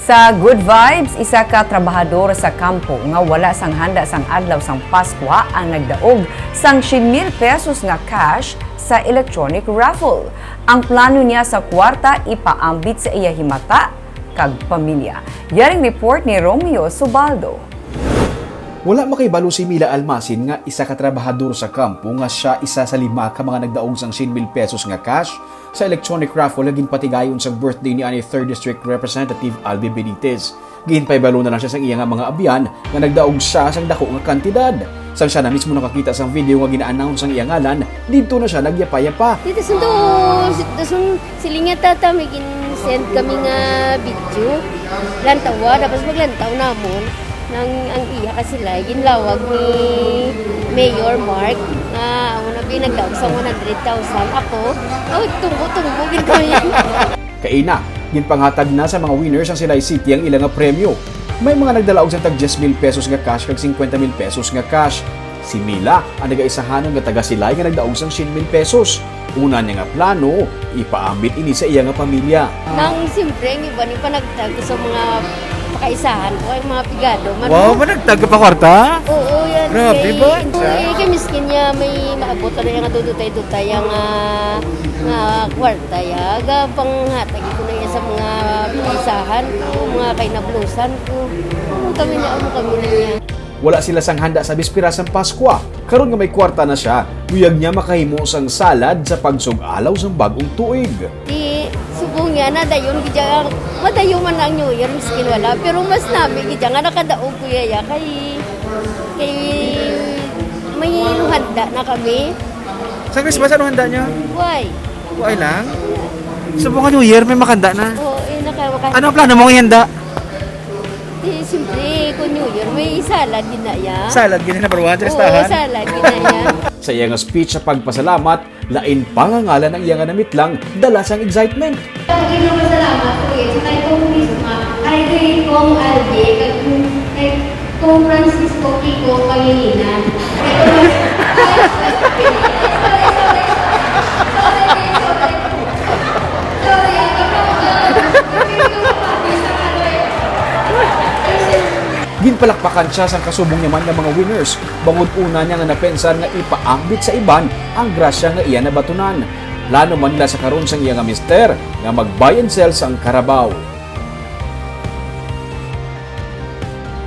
Sa Good Vibes, isa ka trabahador sa kampo nga wala sang handa sang adlaw sang Pasko ang nagdaog sang 100,000 pesos nga cash sa electronic raffle. Ang plano niya sa kwarta ipaambit sa iya himata kag pamilya. Yaring report ni Romeo Subaldo. Wala makibalo si Mila Almasin nga isa ka trabahador sa kampo nga siya isa sa 5 ka mga nagdaog sang 100,000 pesos nga cash sa electronic raffle laging patigayon sa birthday ni ani 3rd District Representative Albi Benitez. Ginpaybalo na lang siya sa iya nga mga abyan nga nagdaog siya sang dako nga kantidad. Sang siya na mismo nakakita sang video nga gina-announce ang iya ngalan, dito na siya nagyapa-yapa. Dito sundo, silinga tata may send kami nga video. Lantawa, dapat maglantaw namon. Nang ang iya kasi sila, ginlawag ni Mayor Mark na ako na binagdaog sa 100,000. Ako, tungbo ginawa. Kaina, ginpanghatag na sa mga winners ang Silay City ang ilang nga premyo. May mga nagdalaog sa tag 10,000 pesos nga cash kag 50,000 pesos nga cash. Si Mila ang nagaisahanan nga taga Silay nga nagdaog sang 100,000 pesos. Una niya nga plano, ipaambit ini sa iya nga pamilya. Nang siyempre, ang iba ni panagtag sa mga pakaisahan ko, ay mga pigado. Wow, managtag ka pa kwarta? Oo, yan. Grabe ba? Kay miskin niya may maabot na nga dudutay-dutay ang kwarta ya. Panghatag ko na yan sa mga pakaisahan ko, mga kainablusan ko. Ano kami na niya. Wala sila sang handa sa bispira sang Pasko. Karon nga may kwarta na siya, uyag niya makahimo sang salad sa pagsug-alaw sang bagong tuig. Subong niya na dayon gidya madayo man ang New Year miskin wala pero mas nabi gidya nga nakadaog ko ya kay may handa na kami. Sa Christmas, ano handa niyo? Why? Why lang? Subukan New Year, may makanda na. Oo, nakawaka. Ano ang plano mong ihanda? Siyempre, kung New Year, may salad din na ya. Salad, ganyan na baruan sa Oo, listahan. salad din na ya. Sa iya nga speech sa pagpasalamat, lain pangangalan ang iya nga namitlang dala sang excitement. Pasalamat ko sa kay Kong Misma, kay Kong Albi, kay Kong Francisco Kiko Pangilinan. Ginpalakpakan siya sang kasubong naman ng mga winners. Bangod una niya nga napensan nga ipaambit sa iban ang grasya nga iya nabatunan. Plano man nila sa karon sang iya nga mister nga mag-buy and sell sang Carabao.